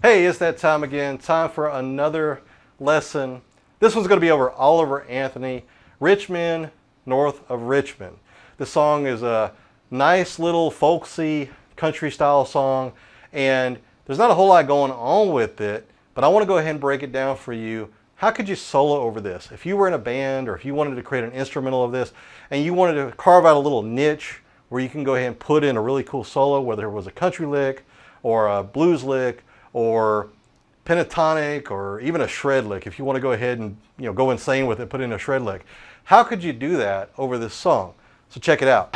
Hey, it's that time again. Time for another lesson. This one's going to be over Oliver Anthony, Men North of Richmond. This song is a nice little folksy country style song, and there's not a whole lot going on with it, but I want to go ahead and break it down for you. How could you solo over this? If you were in a band or if you wanted to create an instrumental of this and you wanted to carve out a little niche where you can go ahead and put in a really cool solo, whether it was a country lick or a blues lick or pentatonic or even a shred lick, if you want to go ahead and go insane with it, put in a shred lick. How could you do that over this song? So check it out.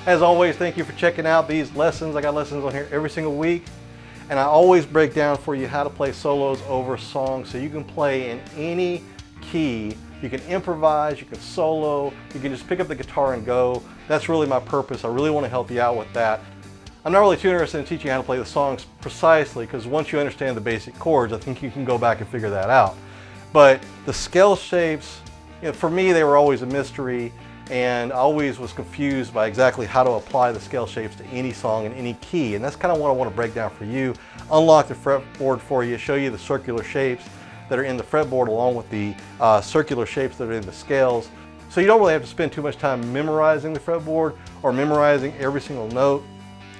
As always, thank you for checking out these lessons. I got lessons on here every single week, and I always break down for you how to play solos over songs so you can play in any key. You can improvise, you can solo, you can just pick up the guitar and go. That's really my purpose. I really want to help you out with that. I'm not really too interested in teaching you how to play the songs precisely, because once you understand the basic chords, I think you can go back and figure that out. But the scale shapes, for me, they were always a mystery, and I always was confused by exactly how to apply the scale shapes to any song in any key, and that's kind of what I want to break down for you. Unlock the fretboard for you, show you the circular shapes that are in the fretboard along with the circular shapes that are in the scales, so you don't really have to spend too much time memorizing the fretboard or memorizing every single note.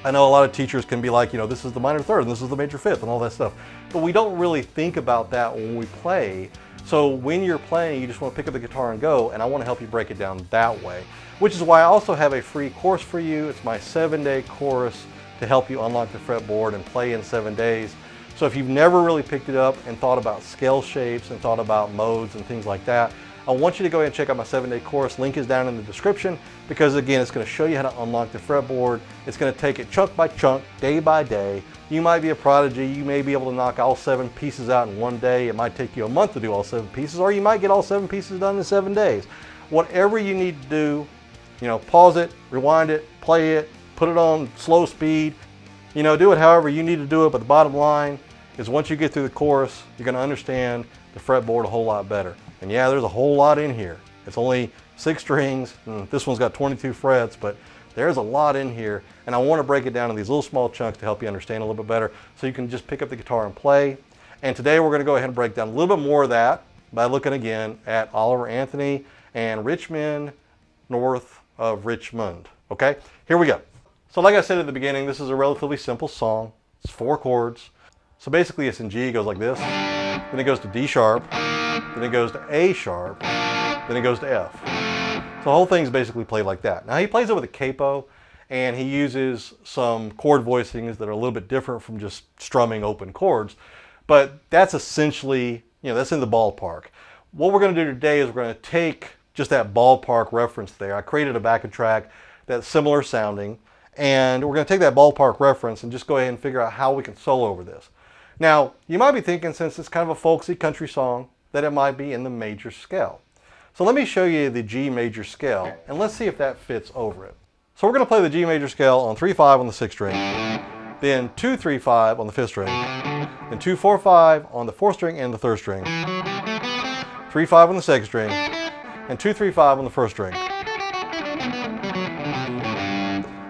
I know a lot of teachers can be like, this is the minor third and this is the major fifth and all that stuff, but we don't really think about that when we play. So when you're playing, you just want to pick up the guitar and go, and I want to help you break it down that way, which is why I also have a free course for you. It's my 7-day course to help you unlock the fretboard and play in 7 days. So if you've never really picked it up and thought about scale shapes and thought about modes and things like that, I want you to go ahead and check out my 7-day course. Link is down in the description, because again, it's going to show you how to unlock the fretboard. It's going to take it chunk by chunk, day by day. You might be a prodigy. You may be able to knock all 7 pieces out in one day. It might take you a month to do all 7 pieces, or you might get all 7 pieces done in 7 days. Whatever you need to do, pause it, rewind it, play it, put it on slow speed, do it however you need to do it. But the bottom line is, once you get through the course, you're going to understand the fretboard a whole lot better. And yeah, there's a whole lot in here. It's only 6 strings. This one's got 22 frets, but there's a lot in here. And I want to break it down in these little small chunks to help you understand a little bit better, so you can just pick up the guitar and play. And today we're going to go ahead and break down a little bit more of that by looking again at Oliver Anthony and Men North of Richmond. Okay, here we go. So like I said at the beginning, this is a relatively simple song. It's 4 chords. So basically it's in G, it goes like this. Then it goes to D sharp. Then it goes to A sharp. Then it goes to F. So the whole thing's basically played like that. Now he plays it with a capo, and he uses some chord voicings that are a little bit different from just strumming open chords, but that's essentially, that's in the ballpark. What we're going to do today is we're going to take just that ballpark reference there. I created a backing track that's similar sounding, and we're going to take that ballpark reference and just go ahead and figure out how we can solo over this. Now, you might be thinking, since it's kind of a folksy country song, that it might be in the major scale. So let me show you the G major scale, and let's see if that fits over it. So we're going to play the G major scale on 3/5 on the 6th string, then 2/3/5 on the 5th string, then 2/4/5 on the 4th string and the 3rd string, 3/5 on the 2nd string, and 2/3/5 on the 1st string.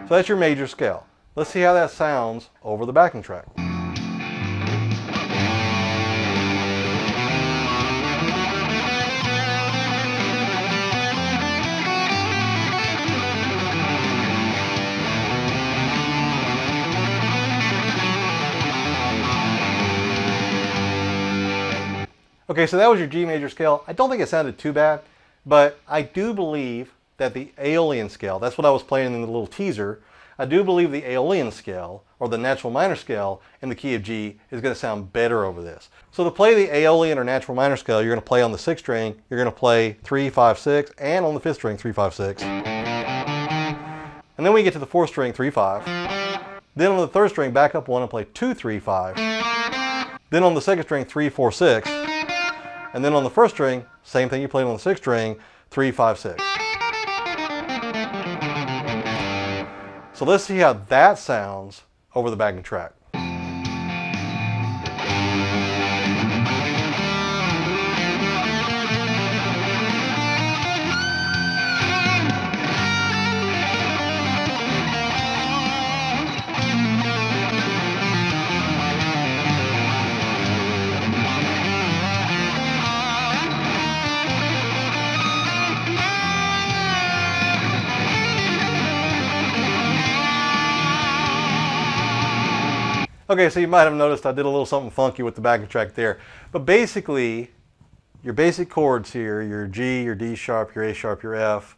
So that's your major scale. Let's see how that sounds over the backing track. Okay, so that was your G major scale. I don't think it sounded too bad, but I do believe that the Aeolian scale, that's what I was playing in the little teaser, I do believe the Aeolian scale, or the natural minor scale in the key of G, is going to sound better over this. So to play the Aeolian or natural minor scale, you're going to play on the 6th string, you're going to play 3, 5, 6, and on the 5th string, 3, 5, 6. And then we get to the 4th string, 3, 5. Then on the 3rd string, back up 1 and play 2, 3, 5. Then on the 2nd string, 3, 4, 6. And then on the 1st string, same thing you played on the 6th string, 3, 5, 6. So let's see how that sounds over the backing track. Okay, so you might have noticed I did a little something funky with the backing track there. But basically, your basic chords here, your G, your D sharp, your A sharp, your F,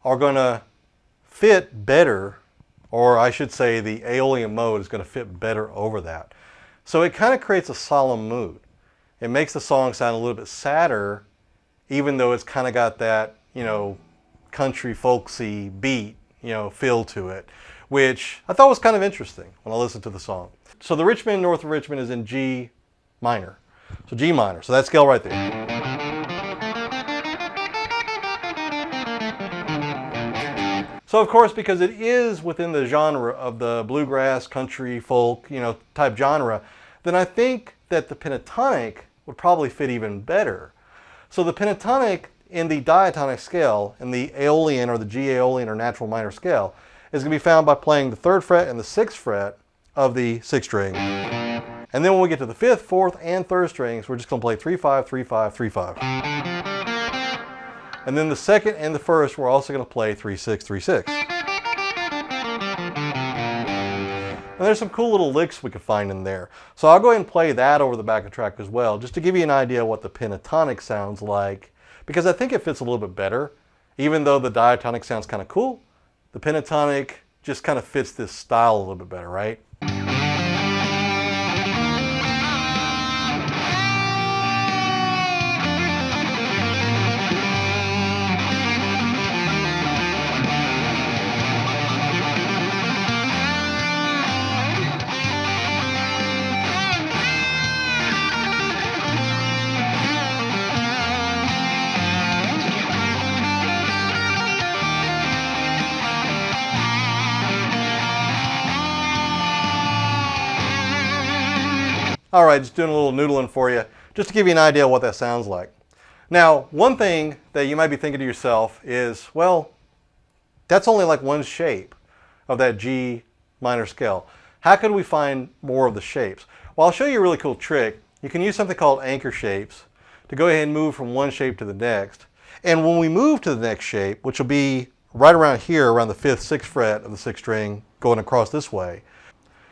are going to fit better, or I should say the Aeolian mode is going to fit better over that. So it kind of creates a solemn mood. It makes the song sound a little bit sadder, even though it's kind of got that, you know, country folksy beat, you know, feel to it, which I thought was kind of interesting when I listened to the song. So the Men North of Richmond is in G minor. So G minor, so that scale right there. So of course, because it is within the genre of the bluegrass, country, folk, you know, type genre, then I think that the pentatonic would probably fit even better. So the pentatonic in the diatonic scale, in the Aeolian or the G Aeolian or natural minor scale, is going to be found by playing the 3rd fret and the 6th fret of the 6th string. And then when we get to the 5th, 4th, and 3rd strings, we're just going to play 3, 5, 3, 5, 3, 5. And then the 2nd and the 1st, we're also going to play 3, 6, 3, 6. And there's some cool little licks we could find in there. So I'll go ahead and play that over the backing track as well, just to give you an idea of what the pentatonic sounds like, because I think it fits a little bit better. Even though the diatonic sounds kind of cool, the pentatonic just kind of fits this style a little bit better, right? All right, just doing a little noodling for you, just to give you an idea of what that sounds like. Now, one thing that you might be thinking to yourself is, well, that's only like one shape of that G minor scale. How could we find more of the shapes? Well, I'll show you a really cool trick. You can use something called anchor shapes to go ahead and move from one shape to the next. And when we move to the next shape, which will be right around here, around the 5th, 6th fret of the 6th string, going across this way,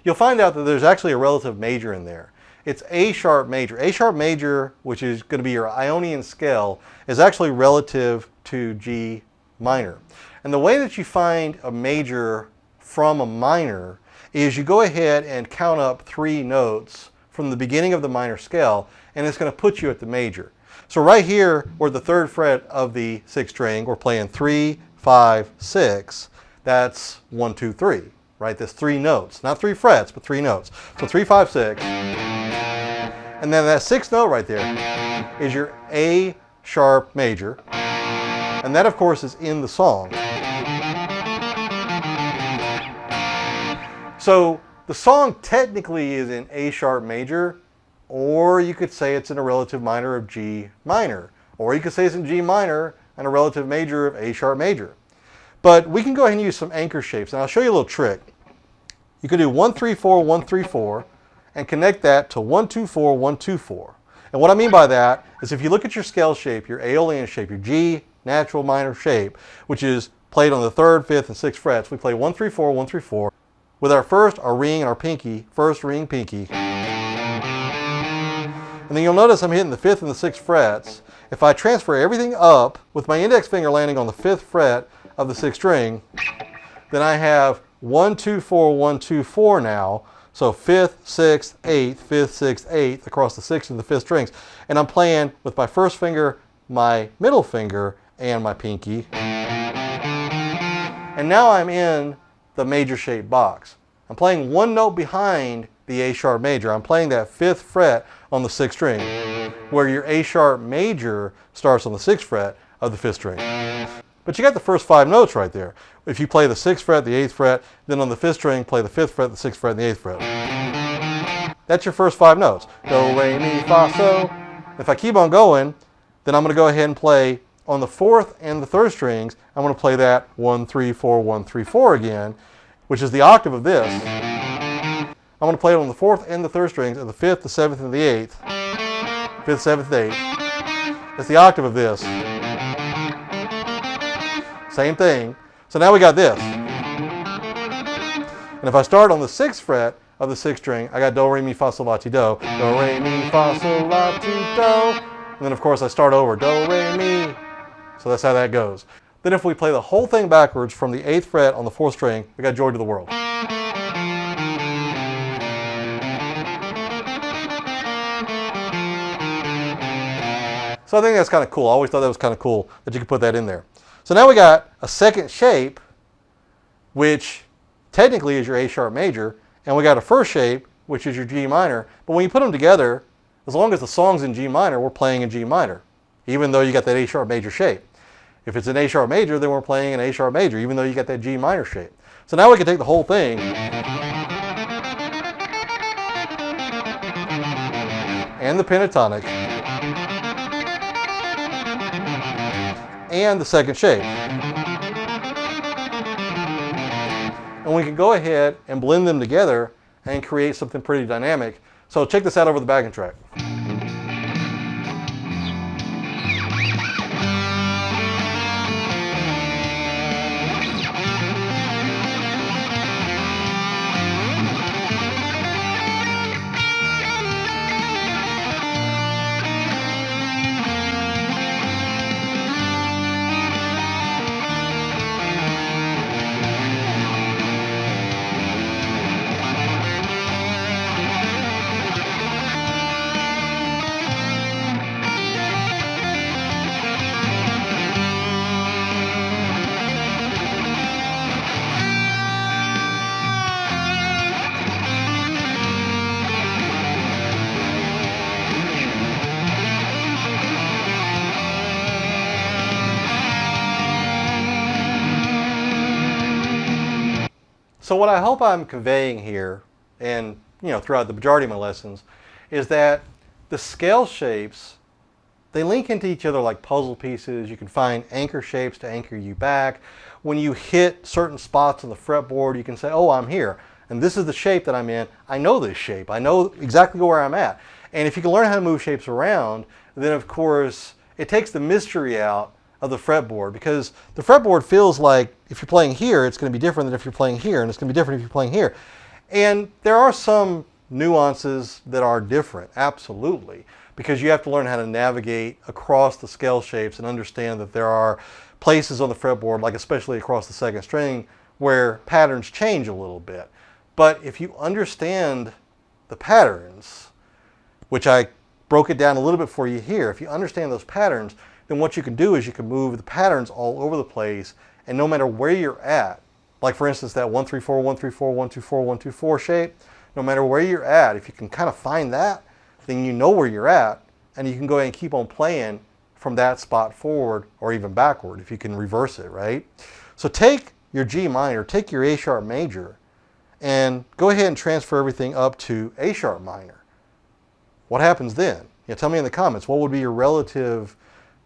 you'll find out that there's actually a relative major in there. It's A sharp major. A sharp major, which is going to be your Ionian scale, is actually relative to G minor. And the way that you find a major from a minor is you go ahead and count up 3 notes from the beginning of the minor scale, and it's going to put you at the major. So right here, we're the 3rd fret of the 6th string. We're playing 3, 5, 6. That's 1, 2, 3, right? That's 3 notes. Not 3 frets, but 3 notes. So 3, 5, 6. And then that 6th note right there is your A sharp major. And that, of course, is in the song. So the song technically is in A sharp major, or you could say it's in a relative minor of G minor. Or you could say it's in G minor and a relative major of A sharp major. But we can go ahead and use some anchor shapes. And I'll show you a little trick. You could do 1, 3, 4, 1, 3, 4. And connect that to 1, 2, 4, 1, 2, 4. And what I mean by that is if you look at your scale shape, your Aeolian shape, your G natural minor shape, which is played on the 3rd, 5th, and 6th frets, we play 1, 3, 4, 1, 3, 4. With our first, our ring, and our pinky, first ring, pinky. And And then you'll notice I'm hitting the 5th and the 6th frets. If I transfer everything up with my index finger landing on the 5th fret of the 6th string, then I have 1, 2, 4, 1, 2, 4 now. So 5th, 6th, 8th, 5th, 6th, 8th across the 6th and the 5th strings. And I'm playing with my first finger, my middle finger, and my pinky. And now I'm in the major shape box. I'm playing one note behind the A sharp major. I'm playing that 5th fret on the 6th string, where your A sharp major starts on the 6th fret of the 5th string. But you got the first 5 notes right there. If you play the 6th fret, the 8th fret, then on the 5th string, play the 5th fret, the 6th fret, and the 8th fret. That's your first 5 notes. Do, re, mi, fa, so. If I keep on going, then I'm going to go ahead and play on the 4th and the 3rd strings. I'm going to play that 1, 3, 4, 1, 3, 4 again, which is the octave of this. I'm going to play it on the 4th and the 3rd strings of the 5th, the 7th, and the 8th. 5th, 7th, 8th. It's the octave of this. Same thing. So now we got this. And if I start on the 6th fret of the 6th string, I got do, re, mi, fa, sol, la, ti, do. Do, re, mi, fa, sol, la, ti, do. And then of course I start over. Do, re, mi. So that's how that goes. Then if we play the whole thing backwards from the 8th fret on the 4th string, we got Joy to the World. So I think that's kind of cool. I always thought that was kind of cool that you could put that in there. So now we got a second shape, which technically is your A sharp major, and we got a first shape, which is your G minor. But when you put them together, as long as the song's in G minor, we're playing in G minor, even though you got that A sharp major shape. If it's an A sharp major, then we're playing an A sharp major, even though you got that G minor shape. So now we can take the whole thing and the pentatonic and the second shape. And we can go ahead and blend them together and create something pretty dynamic. So check this out over the backing track. So what I hope I'm conveying here, and throughout the majority of my lessons, is that the scale shapes, they link into each other like puzzle pieces. You can find anchor shapes to anchor you back. When you hit certain spots on the fretboard, you can say, oh, I'm here, and this is the shape that I'm in. I know this shape. I know exactly where I'm at. And if you can learn how to move shapes around, then of course it takes the mystery out of the fretboard, because the fretboard feels like if you're playing here, it's going to be different than if you're playing here, and it's going to be different if you're playing here. And there are some nuances that are different, absolutely, because you have to learn how to navigate across the scale shapes and understand that there are places on the fretboard, like especially across the second string, where patterns change a little bit. But if you understand the patterns, which I broke it down a little bit for you here, if you understand those patterns, then what you can do is you can move the patterns all over the place, and no matter where you're at, like for instance that 1, 3, 4, 1, 3, 4, 1, 2, 4, 1, 2, 4 shape, no matter where you're at, if you can kind of find that, then you know where you're at, and you can go ahead and keep on playing from that spot forward or even backward if you can reverse it, right? So take your G minor, take your A sharp major, and go ahead and transfer everything up to A sharp minor. What happens then? Tell me in the comments, what would be your relative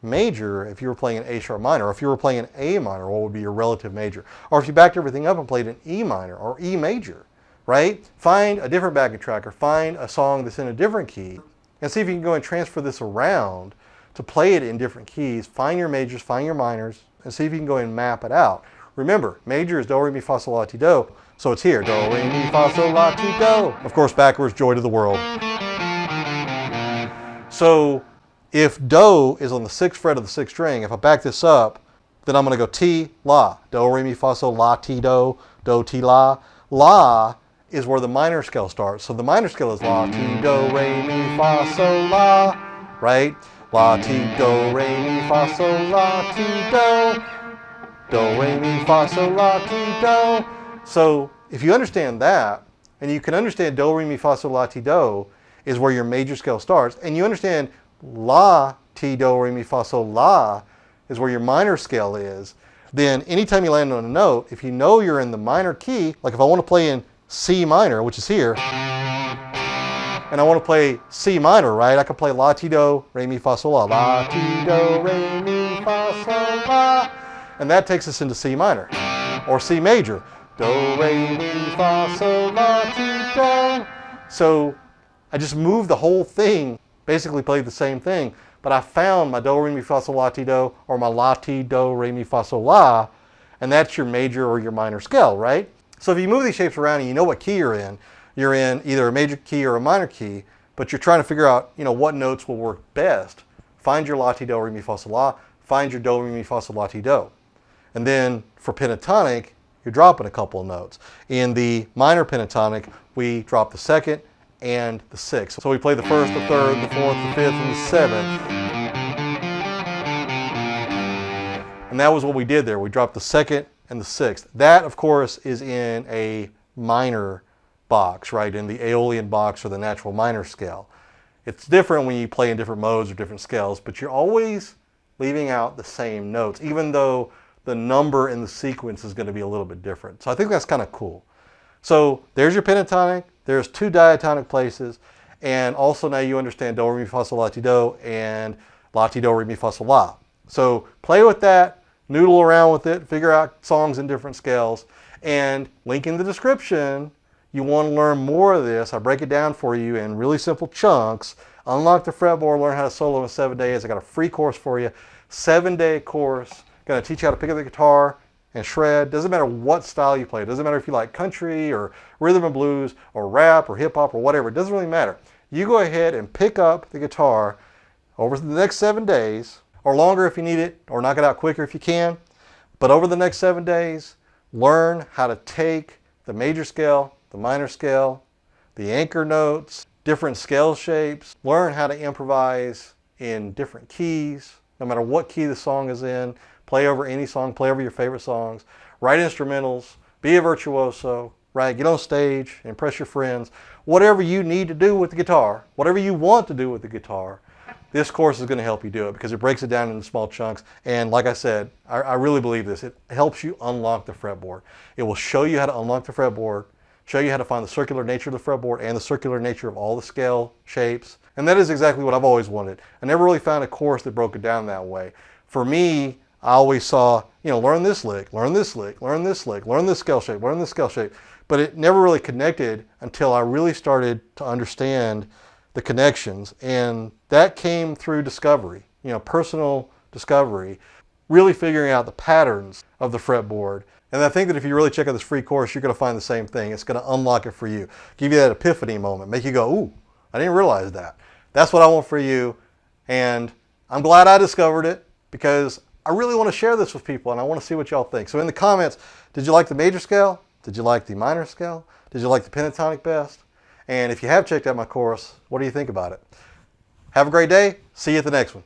major if you were playing an A sharp minor, or if you were playing an A minor, what would be your relative major? Or if you backed everything up and played an E minor or E major, right? Find a different backing track, or find a song that's in a different key, and see if you can go and transfer this around to play it in different keys. Find your majors, find your minors, and see if you can go and map it out. Remember, major is do, re, mi, fa, sol, la, ti, do, so it's here, do, re, mi, fa, sol, la, ti, do. Of course, backwards, Joy to the World. So if do is on the 6th fret of the 6th string, if I back this up, then I'm going to go T, La, do, re, mi, fa, sol, la, ti, do, ti, la. La is where the minor scale starts. So the minor scale is La, ti, do, re, mi, fa, sol, la, right? La, ti, do, re, mi, fa, sol, la, ti, do, re, mi, fa, sol, la, ti, do. So if you understand that, and you can understand do, re, mi, fa, sol, la, ti, do is where your major scale starts, and you understand La, ti, do, re, mi, fa, sol, la is where your minor scale is, then anytime you land on a note, if you know you're in the minor key, like if I want to play in C minor, which is here, and I want to play C minor, right? I can play La, ti, do, re, mi, fa, sol, la, la, ti, do, re, mi, fa, sol, la, and that takes us into C minor, or C major, do, re, mi, fa, sol, la, ti, do. So I just moved the whole thing, basically played the same thing, but I found my do, re, mi, fa, sol, la, ti, do, or my la, ti, do, re, mi, fa, sol, la, and that's your major or your minor scale, right? So if you move these shapes around and you know what key you're in either a major key or a minor key, but you're trying to figure out, what notes will work best. Find your la, ti, do, re, mi, fa, sol, la, find your do, re, mi, fa, sol, la, ti, do. And then for pentatonic, you're dropping a couple of notes. In the minor pentatonic, we drop the 2nd and the 6th. So we play the 1st, the 3rd, the 4th, the 5th, and the 7th. And that was what we did there. We dropped the 2nd and the 6th. That, of course, is in a minor box, right? In the Aeolian box or the natural minor scale. It's different when you play in different modes or different scales, but you're always leaving out the same notes, even though the number in the sequence is going to be a little bit different. So I think that's kind of cool. So there's your pentatonic. There's 2 diatonic places. And also now you understand do, re, mi, fa, sol, la, ti, do and la, ti, do, re, mi, fa, sol, la. So play with that, noodle around with it, figure out songs in different scales, and link in the description. You want to learn more of this. I break it down for you in really simple chunks. Unlock the fretboard, learn how to solo in 7 days. I got a free course for you, 7-day course. Going to teach you how to pick up the guitar and shred. Doesn't matter what style you play. It doesn't matter if you like country or rhythm and blues or rap or hip hop or whatever. It doesn't really matter. You go ahead and pick up the guitar over the next 7 days, or longer if you need it, or knock it out quicker if you can. But over the next 7 days, learn how to take the major scale, the minor scale, the anchor notes, different scale shapes. Learn how to improvise in different keys, no matter what key the song is in. Play over any song, play over your favorite songs, write instrumentals, be a virtuoso, right? Get on stage, impress your friends. Whatever you need to do with the guitar, whatever you want to do with the guitar, this course is going to help you do it because it breaks it down into small chunks. And like I said, I really believe this. It helps you unlock the fretboard. It will show you how to unlock the fretboard, show you how to find the circular nature of the fretboard and the circular nature of all the scale shapes. And that is exactly what I've always wanted. I never really found a course that broke it down that way. For me, I always saw, learn this lick, learn this lick, learn this lick, learn this scale shape, learn this scale shape. But it never really connected until I really started to understand the connections. And that came through discovery, personal discovery, really figuring out the patterns of the fretboard. And I think that if you really check out this free course, you're going to find the same thing. It's going to unlock it for you, give you that epiphany moment, make you go, ooh, I didn't realize that. That's what I want for you. And I'm glad I discovered it because I really want to share this with people and I want to see what y'all think. So in the comments, did you like the major scale? Did you like the minor scale? Did you like the pentatonic best? And if you have checked out my course, what do you think about it? Have a great day. See you at the next one.